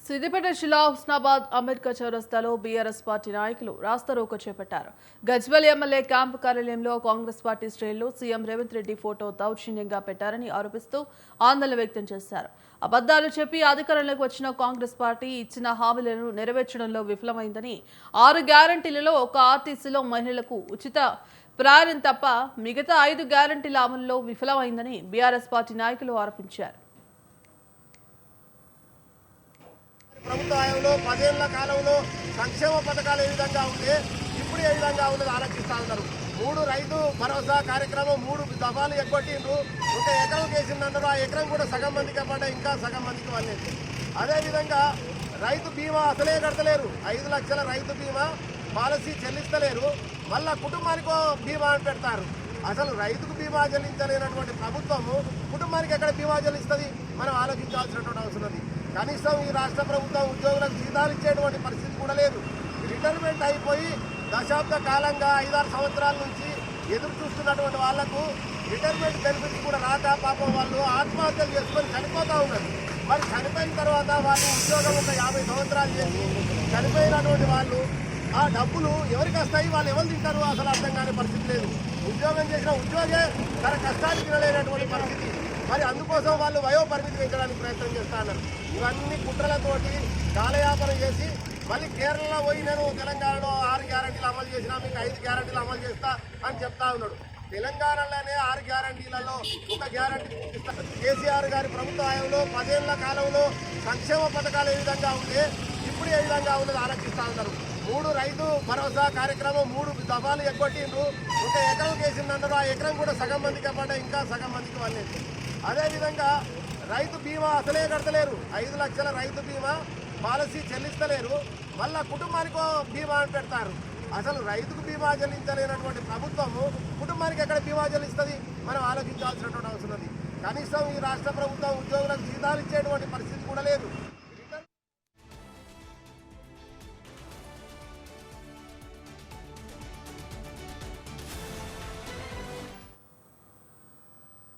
సిద్దిపేట జిల్లా హుస్నాబాద్ అంబేద్కర్ చౌరస్తాలో BRS party నాయకులు రాస్తారోకో చేపట్టారు. గజ్వేల్ ఎమ్మెల్యే క్యాంపు కార్యాలయంలో కాంగ్రెస్ పార్టీ శ్రేణులు సీఎం రేవంత్ రెడ్డి ఫోటో దౌర్జన్యంగా పెట్టారని ఆరోపిస్తూ ఆందోళన వ్యక్తం చేశారు. అబద్దాలు చెప్పి అధికారంలోకి వచ్చిన కాంగ్రెస్ పార్టీ ఇచ్చిన హామీలను నెరవేర్చడంలో విఫలమైందని, 6 గ్యారంటీలలో ఒక ఆర్టీసీలో మహిళలకు ఉచిత ప్రయాణం తప్ప మిగతా 5 గ్యారంటీల అమలులో విఫలమైందని బీఆర్ఎస్ పార్టీ నాయకులు ఆరోపించారు. ప్రభుత్వ హయాంలో 10 ఏళ్ల కాలంలో సంక్షేమ పథకాలు ఏ విధంగా ఉంటే ఇప్పుడు ఏ విధంగా ఉన్నది ఆలోచిస్తూ ఉన్నారు. 3 రైతు భరోసా కార్యక్రమం 3 దఫాలు ఎగ్గొట్టిండ్రు. ఒక ఎకరం కేసిందన్నారు. ఆ ఎకరం కూడా సగం మందికి పడ్డా, ఇంకా సగం మందికి వాళ్ళేది. అదేవిధంగా రైతు బీమా అసలే కడతలేరు. 5 లక్షల రైతు బీమా పాలసీ చెల్లిస్తలేరు. మళ్ళా కుటుంబానికి బీమా అని పెడతారు. అసలు రైతుకు బీమా చెల్లించలేనటువంటి ప్రభుత్వము కుటుంబానికి ఎక్కడ బీమా చెల్లిస్తుంది? మనం ఆలోచించాల్సినటువంటి అవసరం ఉంది. కనీసం ఈ రాష్ట్ర ప్రభుత్వం ఉద్యోగులకు జీతాలు ఇచ్చేటువంటి పరిస్థితి కూడా లేదు. రిటైర్మెంట్ అయిపోయి దశాబ్ద కాలంగా 5-6 సంవత్సరాల నుంచి ఎదురు చూస్తున్నటువంటి వాళ్లకు రిటైర్మెంట్ బెనిఫిట్స్ కూడా రాక పాపం వాళ్ళు ఆత్మహత్యలు చేసుకొని చనిపోతూ ఉన్నారు. మరి చనిపోయిన తర్వాత వాళ్ళు ఉద్యోగం ఒక 50 సంవత్సరాలు చేసి చనిపోయినటువంటి వాళ్ళు ఆ డబ్బులు ఎవరికి వస్తాయి? వాళ్ళు ఎవరు తింటారు? అసలు అర్థం కాని పరిస్థితి లేదు. ఉద్యోగం చేసిన ఉద్యోగే తన కష్టాలు తినలేనటువంటి పరిస్థితి. మరి అందుకోసం వాళ్ళు వయోపరిమితి పెంచడానికి ప్రయత్నం చేస్తున్నారు. ఇవన్నీ కుట్రలతోటి కాలయాపన చేసి మళ్ళీ కేరళలో పోయి నేను తెలంగాణలో 6 గ్యారంటీలు అమలు చేసినా, మీకు 5 గ్యారంటీలు అమలు చేస్తా అని చెప్తా ఉన్నాడు. తెలంగాణలోనే 6 గ్యారంటీలలో ఒక గ్యారంటీ కేసీఆర్ గారి ప్రభుత్వ హయాంలో 10 ఏళ్ల కాలంలో సంక్షేమ పథకాలు ఏ విధంగా ఉంటే ఇప్పుడు ఏ విధంగా ఉన్నది ఆలోచిస్తూ ఉన్నారు. 3 రైతు భరోసా కార్యక్రమం 3 దఫాలు ఎగ్గొట్టిండ్రు. ఒక ఎకరం కేసిందన్నారు. ఆ ఎకరం కూడా సగం మందికి పడ్డా, ఇంకా సగం మందికి వాళ్ళేది. అదేవిధంగా రైతు బీమా అసలే కడతలేరు. 5 లక్షల రైతు బీమా పాలసీ చెల్లిస్తలేరు. మళ్ళా కుటుంబానికి బీమా అని పెడతారు. అసలు రైతుకు బీమా చెల్లించలేనటువంటి ప్రభుత్వము కుటుంబానికి ఎక్కడ బీమా చెల్లిస్తుంది? మనం ఆలోచించాల్సినటువంటి అవసరం ఉంది. కనీసం ఈ రాష్ట్ర ప్రభుత్వం ఉద్యోగులకు జీతాలు ఇచ్చేటువంటి పరిస్థితి కూడా లేదు.